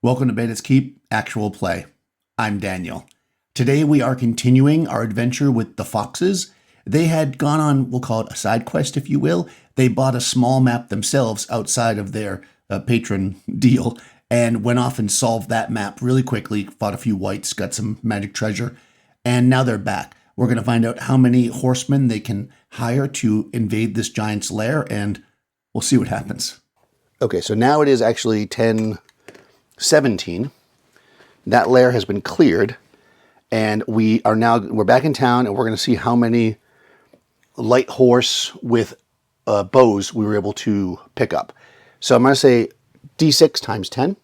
Welcome to Bandit's Keep Actual Play. I'm Daniel. Today we are continuing our adventure with the Foxes. They had gone on, we'll call it a side quest, if you will. They bought a small map themselves outside of their patron deal and went off and solved that map really quickly, fought a few wights, got some magic treasure, and now they're back. We're going to find out how many horsemen they can hire to invade this giant's lair, and we'll see what happens. Okay, so now it is actually 10:17. That lair has been cleared, and we're back in town, and we're going to see how many light horse with bows we were able to pick up. So I'm going to say D6 times 10.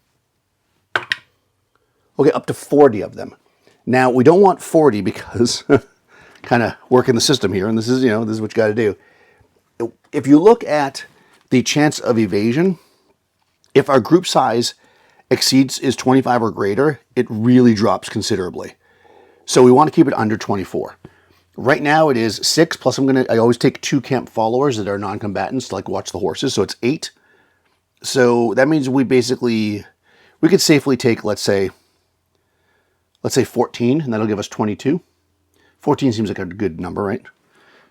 We'll get up to 40 of them. Now we don't want 40 because kind of working the system here, and this is what you got to do. If you look at the chance of evasion, if our group size is 25 or greater, it really drops considerably. So we want to keep it under 24. Right now it is 6, plus I always take 2 camp followers that are non-combatants to watch the horses, so it's 8. So that means we could safely take, let's say 14, and that'll give us 22. 14 seems like a good number, right?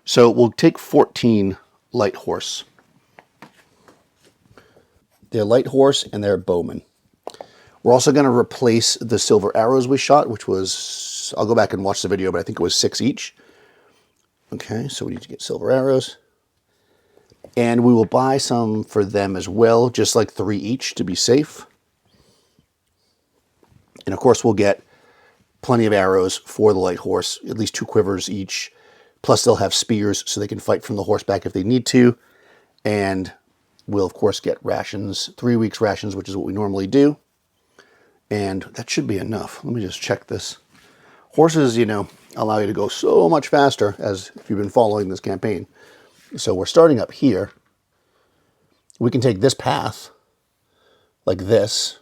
So we'll take 14 light horse. They're light horse and they're bowmen. We're also going to replace the silver arrows we shot, which was, I'll go back and watch the video, but I think it was 6 each. Okay, so we need to get silver arrows. And we will buy some for them as well, just like 3 each to be safe. And of course we'll get plenty of arrows for the light horse, at least 2 quivers each. Plus they'll have spears so they can fight from the horseback if they need to. And we'll of course get rations, 3 weeks rations, which is what we normally do. And that should be enough. Let me just check this. Horses, allow you to go so much faster, as if you've been following this campaign. So we're starting up here. We can take this path, like this.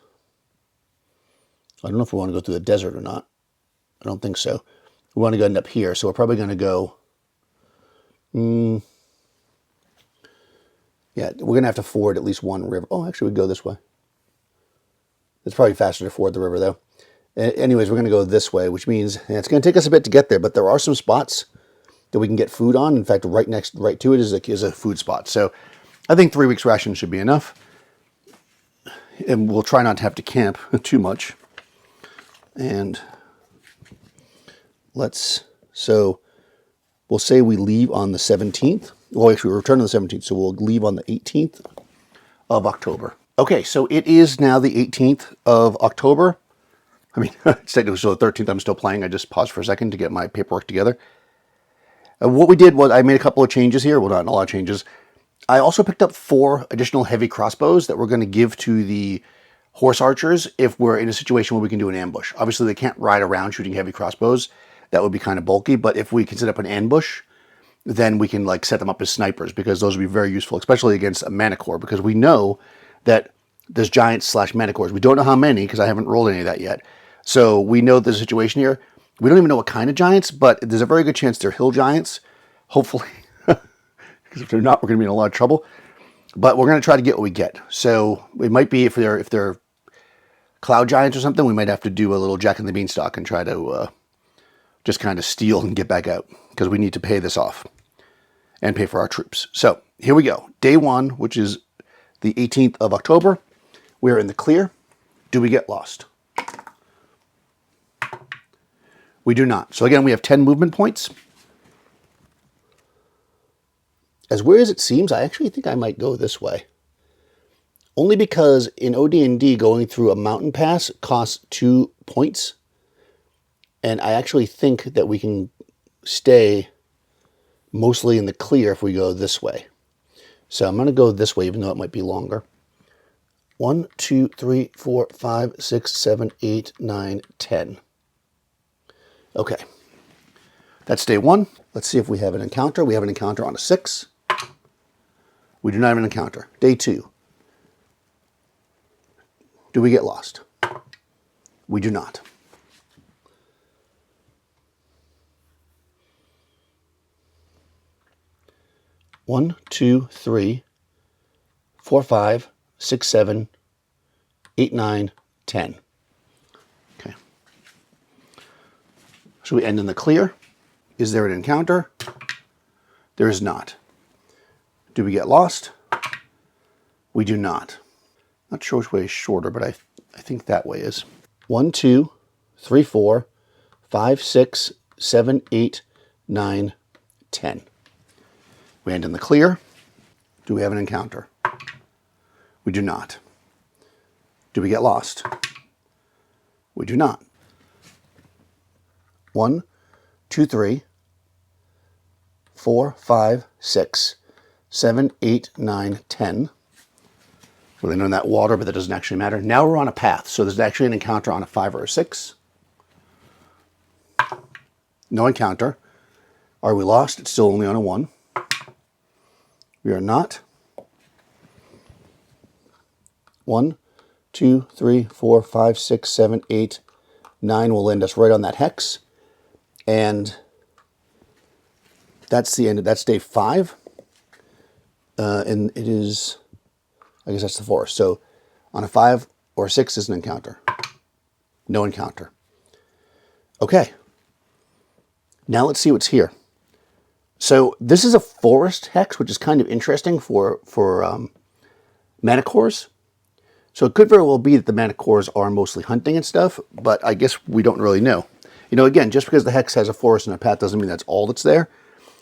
I don't know if we want to go through the desert or not. I don't think so. We want to go end up here, so we're probably going to go... yeah, we're going to have to ford at least one river. Oh, actually, we go this way. It's probably faster to ford the river, though. Anyways, we're going to go this way, which means it's going to take us a bit to get there, but there are some spots that we can get food on. In fact, right to it is a food spot. So I think 3 weeks ration should be enough. And we'll try not to have to camp too much. And so we'll say we leave on the 17th. Well, actually, we return on the 17th, so we'll leave on the 18th of October. Okay, so it is now the 18th of October. I mean, it's technically still the 13th. I'm still playing. I just paused for a second to get my paperwork together. What we did was I made a couple of changes here. Well, not a lot of changes. I also picked up 4 additional heavy crossbows that we're going to give to the horse archers if we're in a situation where we can do an ambush. Obviously, they can't ride around shooting heavy crossbows. That would be kind of bulky. But if we can set up an ambush, then we can set them up as snipers, because those would be very useful, especially against a manicore, because we know that there's giants / manicores. We don't know how many, because I haven't rolled any of that yet. So we know there's a situation here. We don't even know what kind of giants, but there's a very good chance they're hill giants. Hopefully, because if they're not, we're going to be in a lot of trouble. But we're going to try to get what we get. So it might be, if they're cloud giants or something, we might have to do a little Jack and the Beanstalk and try to just kind of steal and get back out, because we need to pay this off and pay for our troops. So here we go. Day 1, which is the 18th of October. We are in the clear. Do we get lost? We do not. So again, we have 10 movement points. As weird as it seems, I actually think I might go this way. Only because in OD&D, going through a mountain pass costs 2 points. And I actually think that we can stay mostly in the clear if we go this way. So I'm going to go this way, even though it might be longer. 1, 2, 3, 4, 5, 6, 7, 8, 9, 10. Okay. That's day 1. Let's see if we have an encounter. We have an encounter on a 6. We do not have an encounter. Day 2. Do we get lost? We do not. One, 2, 3, 4, 5, 6, 7, 8, 9, 10. Okay. So we end in the clear. Is there an encounter? There is not. Do we get lost? We do not. Not sure which way is shorter, but I think that way is. 1, 2, 3, 4, 5, 6, 7, 8, 9, 10. We end in the clear. Do we have an encounter? We do not. Do we get lost? We do not. 1, 2, 3, 4, 5, 6, 7, 8, 9, 10. We're landing on that water, but that doesn't actually matter. Now we're on a path, so there's actually an encounter on a 5 or a 6. No encounter. Are we lost? It's still only on a 1. We are not. 1, 2, 3, 4, 5, 6, 7, 8, 9 will land us right on that hex. And that's the end. That's day 5. And it is, I guess that's the forest. So on a 5 or 6 is an encounter. No encounter. Okay. Now let's see what's here. So this is a forest hex, which is kind of interesting for manticores. So it could very well be that the manticores are mostly hunting and stuff, but I guess we don't really know. You know, again, just because the hex has a forest and a path doesn't mean that's all that's there.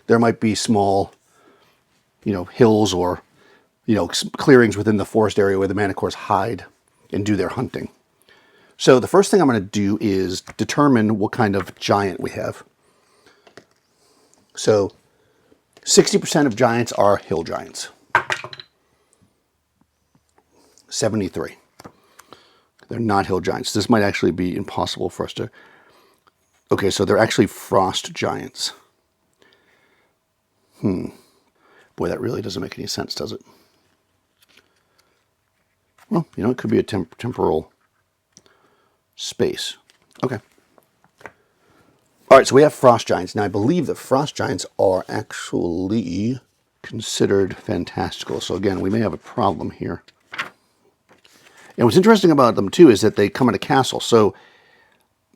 There might be small, you know, hills or, you know, clearings within the forest area where the manticores hide and do their hunting. So the first thing I'm going to do is determine what kind of giant we have. So 60% of giants are hill giants. 73. They're not hill giants. This might actually be impossible for us to... Okay, so they're actually frost giants. Boy, that really doesn't make any sense, does it? Well, you know, it could be a temporal space. Okay. All right, so we have frost giants. Now, I believe that frost giants are actually considered fantastical. So again, we may have a problem here. And what's interesting about them too is that they come in a castle. So,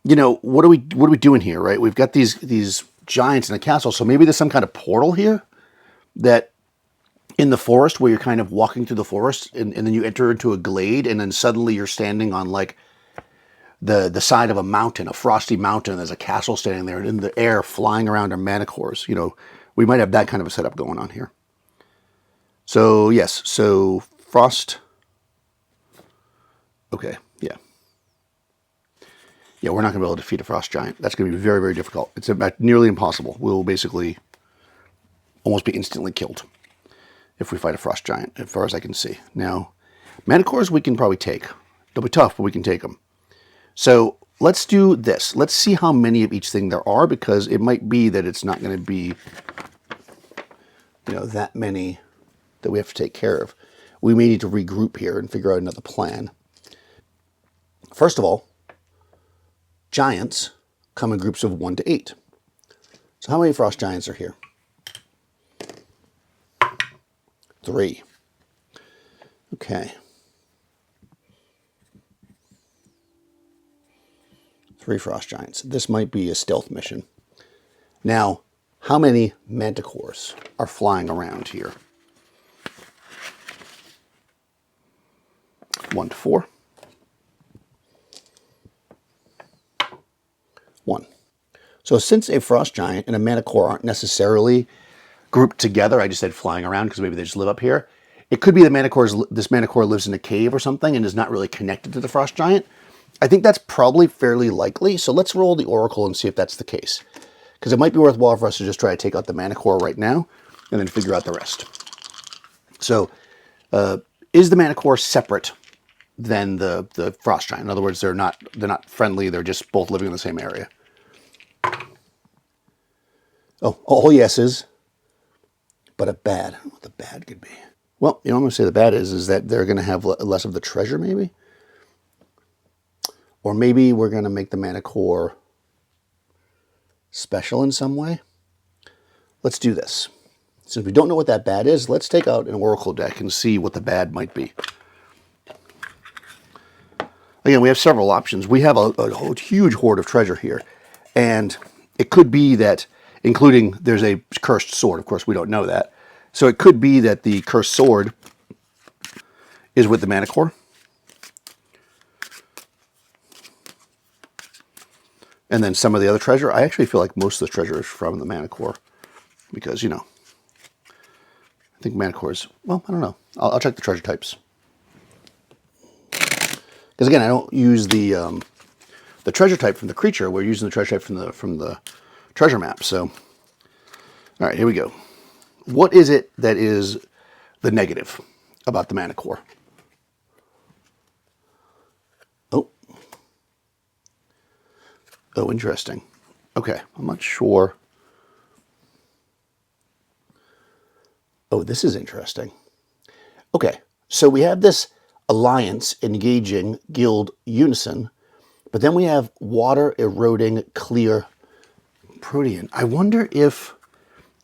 you know, what are we doing here, right? We've got these giants in a castle. So maybe there's some kind of portal here that in the forest where you're kind of walking through the forest and then you enter into a glade and then suddenly you're standing on like the side of a mountain, a frosty mountain. There's a castle standing there and in the air flying around are manticores. You know, we might have that kind of a setup going on here. So yes, so frost. Okay, yeah. Yeah, we're not going to be able to defeat a frost giant. That's going to be very, very difficult. It's about nearly impossible. We'll basically almost be instantly killed if we fight a frost giant, as far as I can see. Now, manticores we can probably take. They'll be tough, but we can take them. So let's do this. Let's see how many of each thing there are, because it might be that it's not going to be, you know, that many that we have to take care of. We may need to regroup here and figure out another plan. First of all, giants come in groups of 1 to 8. So how many frost giants are here? 3. Okay. 3 frost giants. This might be a stealth mission. Now, how many manticores are flying around here? 1 to 4. 1. So since a frost giant and a manticore aren't necessarily grouped together, I just said flying around because maybe they just live up here. It could be the this manticore lives in a cave or something and is not really connected to the frost giant. I think that's probably fairly likely. So let's roll the oracle and see if that's the case. Because it might be worthwhile for us to just try to take out the manticore right now and then figure out the rest. So is the manticore separate than the frost giant? In other words, they're not friendly. They're just both living in the same area. Oh, all yeses, but a bad. I don't know what the bad could be. Well, you know, I'm going to say the bad is that they're going to have less of the treasure, maybe. Or maybe we're going to make the manticore special in some way. Let's do this. Since we don't know what that bad is, let's take out an oracle deck and see what the bad might be. Again, we have several options. We have a huge hoard of treasure here. And it could be that, including there's a cursed sword. Of course, we don't know that. So it could be that the cursed sword is with the mana core. And then some of the other treasure, I actually feel like most of the treasure is from the mana core. Because, you know, I think mana core is, well, I don't know. I'll check the treasure types. Because again, I don't use the treasure type from the creature. We're using the treasure type from the treasure map. So, all right, here we go. What is it that is the negative about the mana core? Oh, interesting. Okay, I'm not sure. Oh, this is interesting. Okay, so we have this alliance engaging guild unison, but then we have water eroding clear protean. I wonder if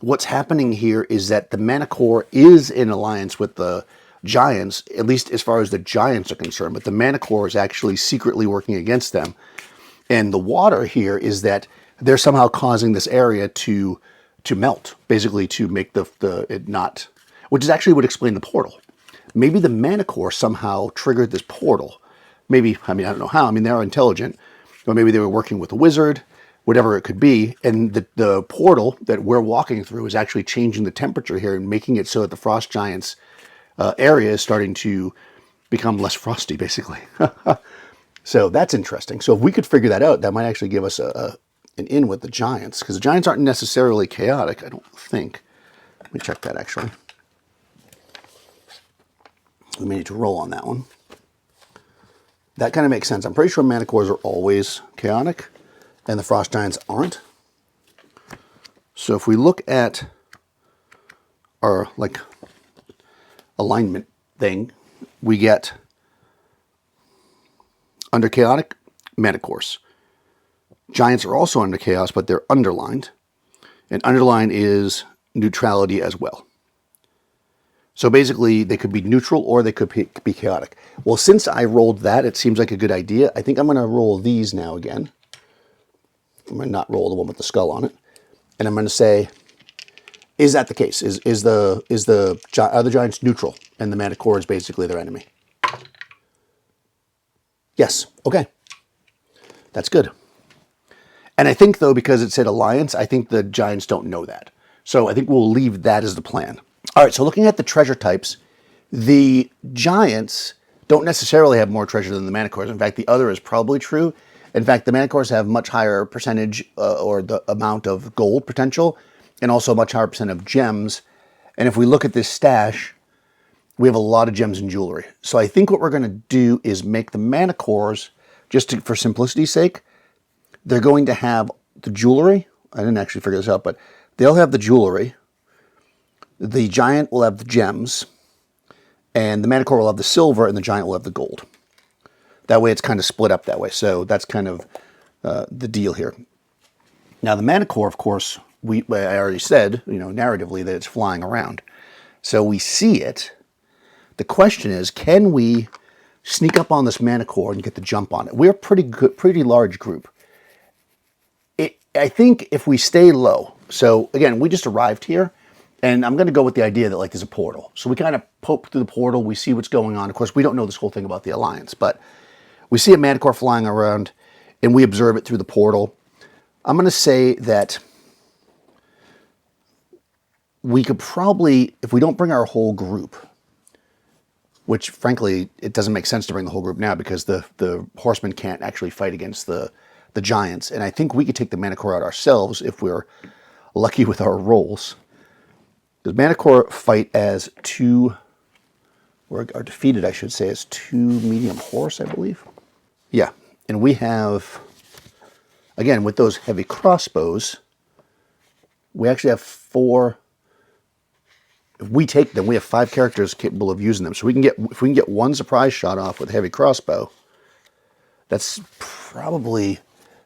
what's happening here is that the mana core is in alliance with the giants, at least as far as the giants are concerned, but the mana core is actually secretly working against them. And the water here is that they're somehow causing this area to melt, basically to make it not, which is actually would explain the portal. Maybe the mana core somehow triggered this portal. Maybe, I mean, I don't know how. I mean, they're intelligent, or maybe they were working with a wizard, whatever it could be. And the portal that we're walking through is actually changing the temperature here and making it so that the frost giants area is starting to become less frosty, basically. So that's interesting. So if we could figure that out, that might actually give us an in with the giants, because the giants aren't necessarily chaotic, I don't think. Let me check that, actually. We may need to roll on that one. That kind of makes sense. I'm pretty sure mana cores are always chaotic, and the frost giants aren't. So if we look at our alignment thing, we get under chaotic, mana cores. Giants are also under chaos, but they're underlined. And underline is neutrality as well. So basically, they could be neutral or they could be chaotic. Well, since I rolled that, it seems like a good idea. I think I'm going to roll these now again. I'm going to not roll the one with the skull on it. And I'm going to say, is that the case? Are the giants neutral? And the mana core is basically their enemy. Yes. Okay. That's good. And I think, though, because it said alliance, I think the giants don't know that. So I think we'll leave that as the plan. All right, so looking at the treasure types, the giants don't necessarily have more treasure than the mana cores. In fact, the other is probably true. In fact, the mana cores have much higher percentage or the amount of gold potential, and also a much higher percent of gems. And if we look at this stash, we have a lot of gems and jewelry. So I think what we're going to do is make the mana cores, for simplicity's sake, they're going to have the jewelry. I didn't actually figure this out, but they'll have the jewelry. The giant will have the gems, and the mana core will have the silver, and the giant will have the gold. That way it's kind of split up that way. So that's kind of the deal here. Now the mana core, of course, I already said, narratively, that it's flying around. So we see it. The question is, can we sneak up on this mana core and get the jump on it? We're a pretty large group. I think if we stay low, so again, we just arrived here, and I'm going to go with the idea that there's a portal. So we kind of poke through the portal, we see what's going on. Of course, we don't know this whole thing about the Alliance, but we see a mana core flying around, and we observe it through the portal. I'm going to say that we could probably, if we don't bring our whole group, which frankly, it doesn't make sense to bring the whole group now because the horsemen can't actually fight against the giants. And I think we could take the mana core out ourselves if we're lucky with our rolls. The mana core fight as are defeated, I should say, as 2 medium horse, I believe. Yeah, and we have, again, with those heavy crossbows, we actually have 4. If we take them, we have 5 characters capable of using them. So if we can get 1 surprise shot off with a heavy crossbow, that's probably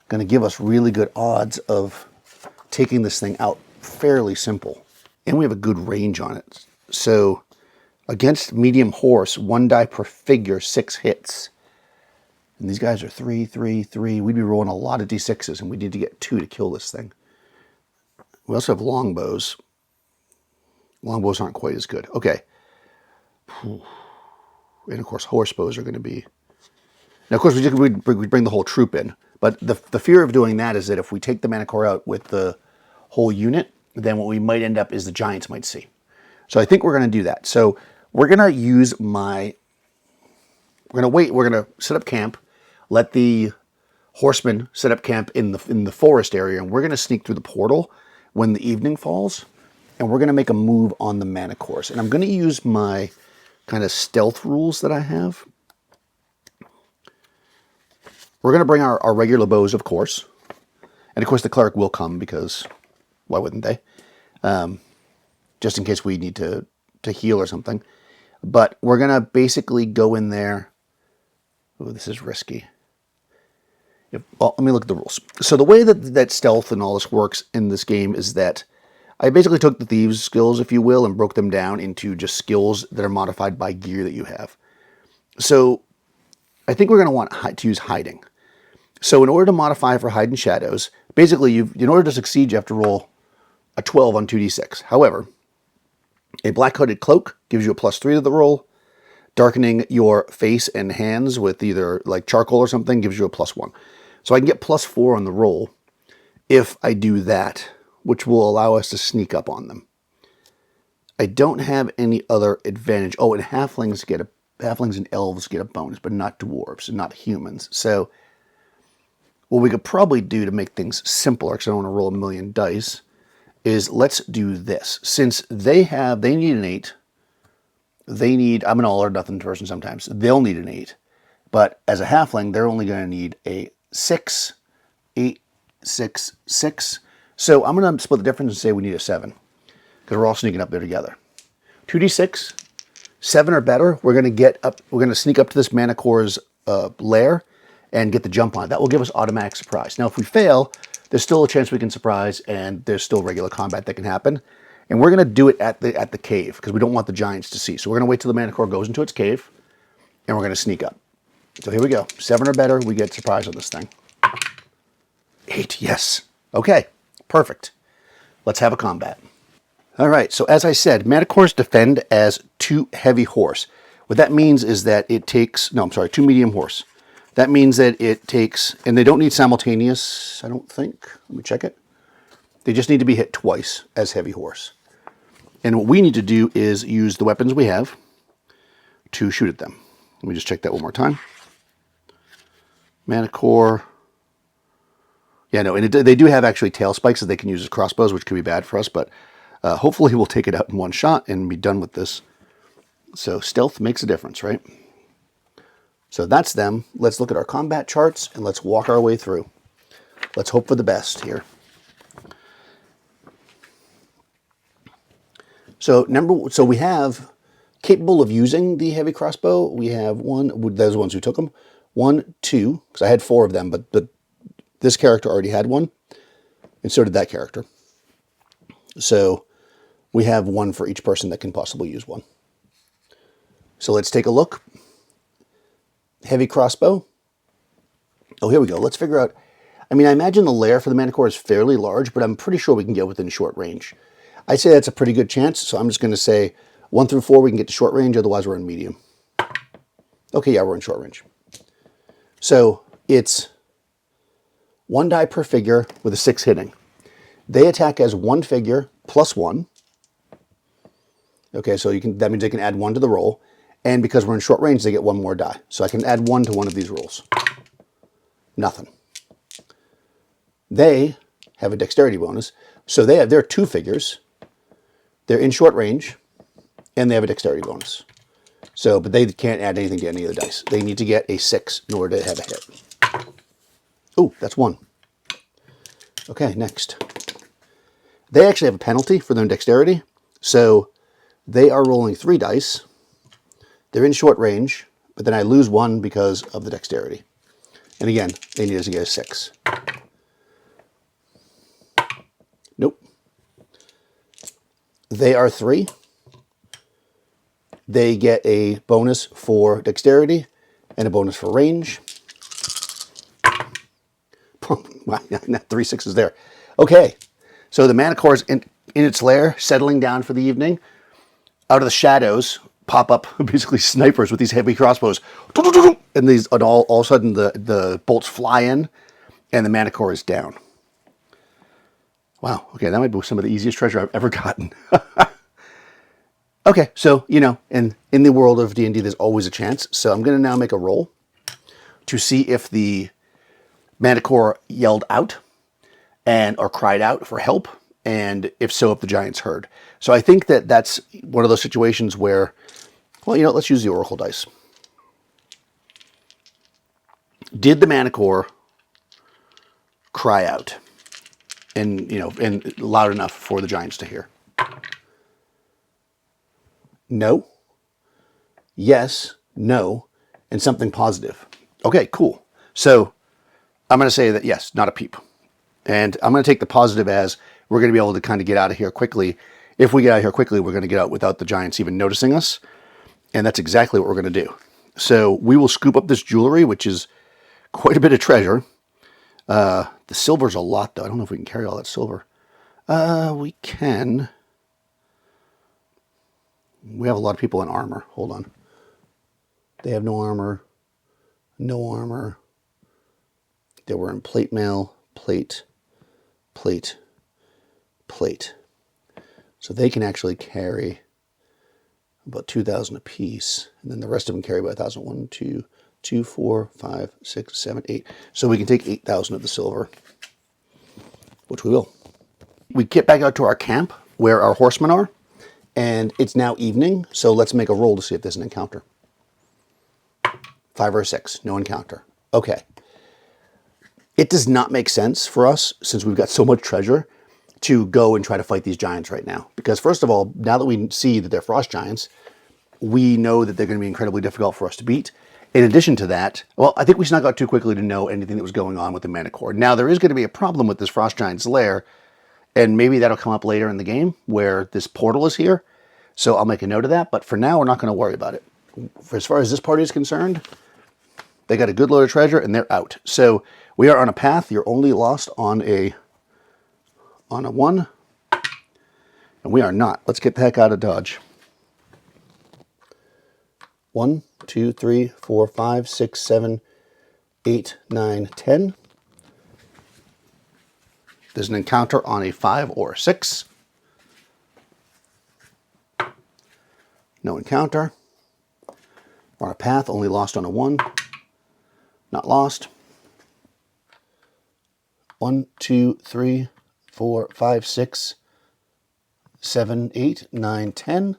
going to give us really good odds of taking this thing out fairly simple. And we have a good range on it. So against medium horse, 1 die per figure, 6 hits. And these guys are 3, 3, 3. We'd be rolling a lot of d6s, and we need to get 2 to kill this thing. We also have longbows. Longbows aren't quite as good. Okay. And of course, horsebows are going to be... Now, of course, we'd bring the whole troop in. But the fear of doing that is that if we take the mana core out with the whole unit, then what we might end up is the giants might see. So I think we're going to do that. So we're going to use my... We're going to wait. We're going to set up camp. Let the horsemen set up camp in the forest area. And we're going to sneak through the portal when the evening falls. And we're going to make a move on the mana cores. And I'm going to use my kind of stealth rules that I have. We're going to bring our regular bows, of course. And of course the cleric will come because why wouldn't they? Just in case we need to heal or something. But we're going to basically go in there. Oh, this is risky. Well, let me look at the rules. So the way that stealth and all this works in this game is that I basically took the thieves' skills, if you will, and broke them down into just skills that are modified by gear that you have. So I think we're going to want to use hiding. So in order to modify for hide and shadows, basically, in order to succeed, you have to roll a 12 on 2d6. However, a black hooded cloak gives you a +3 to the roll. Darkening your face and hands with either like charcoal or something gives you a +1. So I can get +4 on the roll if I do that, which will allow us to sneak up on them. I don't have any other advantage. Oh, and halflings and elves get a bonus, but not dwarves and not humans. So what we could probably do to make things simpler, because I don't want to roll a million dice, is let's do this. Since they need an 8. I'm an all or nothing person sometimes. They'll need an 8. But as a halfling, they're only going to need a 6, 8, 6, 6. So I'm going to split the difference and say we need a 7. Because we're all sneaking up there together. 2d6, 7 or better, we're going to sneak up to this mana core's lair and get the jump on it. That will give us automatic surprise. Now, if we fail, there's still a chance we can surprise, and there's still regular combat that can happen. And we're going to do it at the cave, because we don't want the giants to see. So we're going to wait till the mana core goes into its cave, and we're going to sneak up. So here we go. 7 or better, we get surprise on this thing. 8, yes. Okay, perfect. Let's have a combat. All right, so as I said, mana cores defend as 2 heavy horse. What that means is that it takes, 2 medium horse. That means that it takes, and they don't need simultaneous, I don't think. Let me check it. They just need to be hit twice as heavy horse. And what we need to do is use the weapons we have to shoot at them. Let me just check that one more time. Mana core. Yeah, no, and they do have actually tail spikes that they can use as crossbows, which could be bad for us, but hopefully we'll take it out in one shot and be done with this. So stealth makes a difference, right? So that's them. Let's look at our combat charts and let's walk our way through. Let's hope for the best here. So we have capable of using the heavy crossbow. We have one, those ones who took them. 1, 2, because I had 4 of them, but this character already had one, and so did that character. So we have 1 for each person that can possibly use one. So let's take a look. Heavy crossbow. Oh, here we go. Let's figure out. I mean, I imagine the lair for the mana core is fairly large, but I'm pretty sure we can get within short range. I'd say that's a pretty good chance, so I'm just going to say 1 through 4 we can get to short range, otherwise we're in medium. Okay, yeah, we're in short range. So it's 1 die per figure with a 6 hitting. They attack as 1 figure plus 1. Okay, so that means they can add 1 to the roll. And because we're in short range, they get 1 more die. So I can add 1 to one of these rolls. Nothing. They have a dexterity bonus. So they're 2 figures. They're in short range, and they have a dexterity bonus. So, but they can't add anything to any of the dice. They need to get a 6 in order to have a hit. Oh, that's 1. Okay, next. They actually have a penalty for their dexterity. So they are rolling 3 dice. They're in short range, but then I lose 1 because of the dexterity. And again, they need us to get a 6. Nope. They are 3. They get a bonus for dexterity and a bonus for range. Wow, 3 6s there. Okay, so the mana core is in its lair, settling down for the evening. Out of the shadows pop up basically snipers with these heavy crossbows, and all of a sudden the bolts fly in, and the mana core is down. Wow. Okay, that might be some of the easiest treasure I've ever gotten. Okay, so in the world of D&D, there's always a chance. So I'm going to now make a roll to see if the mana core yelled out or cried out for help, and if so, if the giants heard. So I think that's one of those situations where, well, let's use the oracle dice. Did the mana core cry out, and loud enough for the giants to hear? No. Yes. No. And something positive. Okay, cool. So I'm going to say that yes, not a peep. And I'm going to take the positive as we're going to be able to kind of get out of here quickly. If we get out of here quickly, we're going to get out without the giants even noticing us. And that's exactly what we're going to do. So we will scoop up this jewelry, which is quite a bit of treasure. The silver's a lot, though. I don't know if we can carry all that silver. We can. We have a lot of people in armor. Hold on. They have no armor. No armor. They were in plate mail, plate. So they can actually carry about 2,000 apiece. And then the rest of them carry about 1,000. 1, 2, 2, 4, 5, 6, 7, 8. So we can take 8,000 of the silver, which we will. We get back out to our camp where our horsemen are. And it's now evening, so let's make a roll to see if there's an encounter. 5 or 6, no encounter. Okay. It does not make sense for us, since we've got so much treasure, to go and try to fight these giants right now. Because first of all, now that we see that they're frost giants, we know that they're going to be incredibly difficult for us to beat. In addition to that, well, I think we snuck out too quickly to know anything that was going on with the mana core. Now, there is going to be a problem with this frost giant's lair, and maybe that'll come up later in the game where this portal is here. So I'll make a note of that. But for now, we're not going to worry about it. For as far as this party is concerned, they got a good load of treasure and they're out. So we are on a path. You're only lost on a 1. And we are not. Let's get the heck out of Dodge. 1, 2, 3, 4, 5, 6, 7, 8, 9, 10. There's an encounter on a 5 or a 6. No encounter. We're on a path, only lost on a 1. Not lost. 1, 2, 3, 4, 5, 6, 7, 8, 9, 10.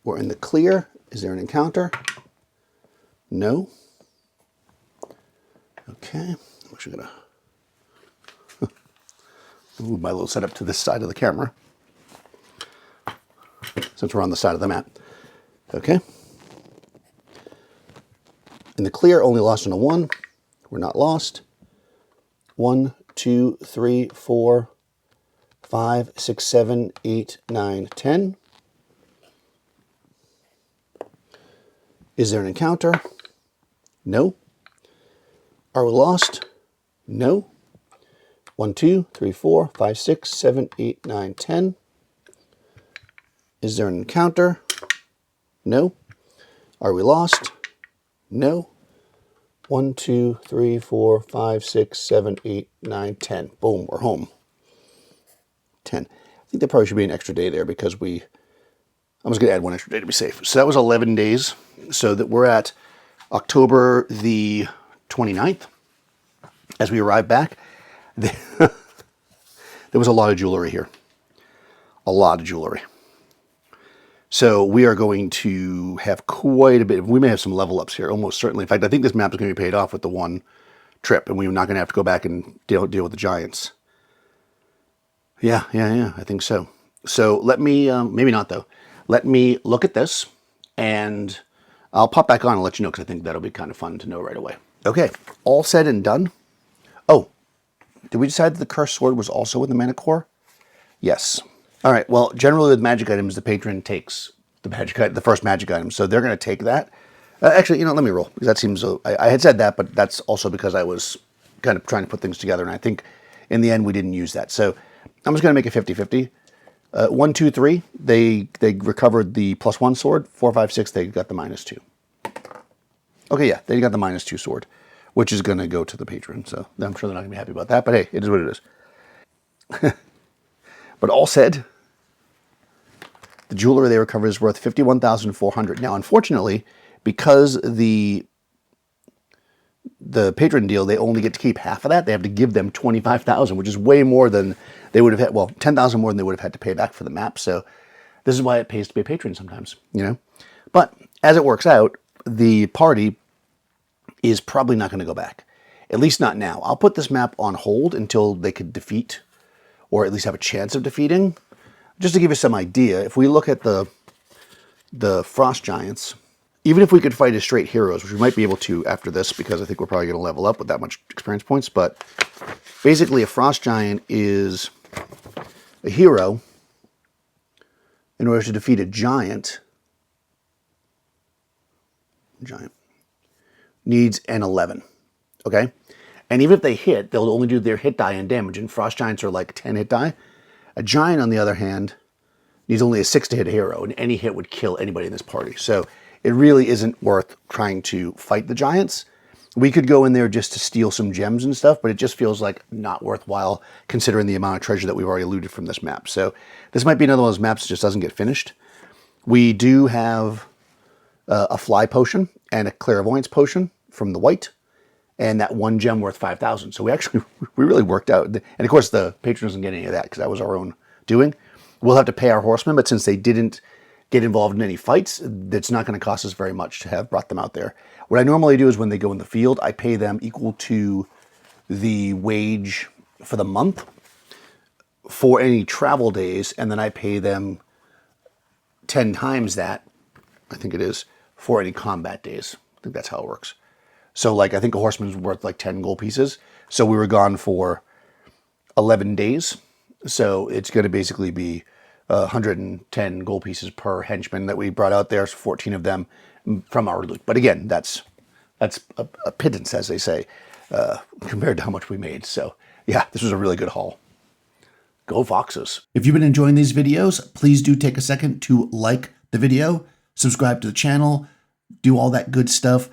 We're in the clear. Is there an encounter? No. Okay. I'm actually going to move my little setup to this side of the camera, since we're on the side of the map. Okay. In the clear, only lost on a 1. We're not lost. 1, 2, 3, 4, 5, 6, 7, 8, 9, 10. Is there an encounter? No. Are we lost? No. 1, 2, 3, 4, 5, 6, 7, 8, 9, 10. Is there an encounter? No. Are we lost? No. 1, 2, 3, 4, 5, 6, 7, 8, 9, 10. Boom, we're home. 10. I think there probably should be an extra day there because I'm just going to add 1 extra day to be safe. So that was 11 days. So that we're at October the 29th. As we arrive back, there was a lot of jewelry here. A lot of jewelry. So we are going to have quite a bit. We may have some level ups here, almost certainly. In fact, I think this map is going to be paid off with the 1 trip, and we're not going to have to go back and deal with the giants. Yeah, I think so. So let me, maybe not though. Let me look at this, and I'll pop back on and let you know, because I think that'll be kind of fun to know right away. Okay, all said and done. Oh, did we decide that the cursed sword was also in the mana core? Yes. All right, well, generally with magic items, the patron takes the first magic item, so they're going to take that. Actually, let me roll, because that seems, I had said that, but that's also because I was kind of trying to put things together. And I think in the end, we didn't use that. So I'm just going to make it 50-50. 1, 2, 3, they recovered the +1 sword. 4, 5, 6, they got the -2. Okay, yeah, they got the -2 sword, which is going to go to the patron. So I'm sure they're not going to be happy about that. But hey, it is what it is. But all said, the jewelry they recovered is worth $51,400. Now, unfortunately, because the patron deal, they only get to keep half of that. They have to give them $25,000, which is way more than they would have had. Well, $10,000 more than they would have had to pay back for the map. So this is why it pays to be a patron sometimes, you know. But as it works out, the party is probably not going to go back. At least not now. I'll put this map on hold until they could defeat, or at least have a chance of defeating. Just to give you some idea, if we look at the Frost Giants, even if we could fight as straight heroes, which we might be able to after this, because I think we're probably going to level up with that much experience points, but basically a Frost Giant is a hero. In order to defeat a giant needs an 11, okay? And even if they hit, they'll only do their hit die and damage, and Frost Giants are like 10 hit die. A giant, on the other hand, needs only a 6 to hit a hero, and any hit would kill anybody in this party. So it really isn't worth trying to fight the giants. We could go in there just to steal some gems and stuff, but it just feels like not worthwhile considering the amount of treasure that we've already looted from this map. So this might be another one of those maps that just doesn't get finished. We do have a fly potion and a clairvoyance potion from the white, and that 1 gem worth 5,000. So we really worked out. And of course, the patron doesn't get any of that because that was our own doing. We'll have to pay our horsemen, but since they didn't get involved in any fights, it's not going to cost us very much to have brought them out there. What I normally do is when they go in the field, I pay them equal to the wage for the month for any travel days, and then I pay them 10 times that, I think it is, for any combat days. I think that's how it works. So, like, I think a horseman's worth like 10 gold pieces. So we were gone for 11 days. So it's going to basically be 110 gold pieces per henchman that we brought out there. So 14 of them from our loot. But again, that's a pittance, as they say, compared to how much we made. So yeah, this was a really good haul. Go Foxes. If you've been enjoying these videos, please do take a second to like the video, subscribe to the channel, do all that good stuff.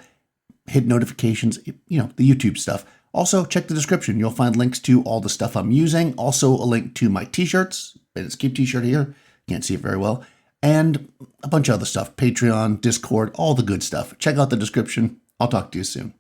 Hit notifications, you know, the YouTube stuff. Also, check the description. You'll find links to all the stuff I'm using. Also, a link to my t-shirts. Bandit's Keep t-shirt here. Can't see it very well. And a bunch of other stuff. Patreon, Discord, all the good stuff. Check out the description. I'll talk to you soon.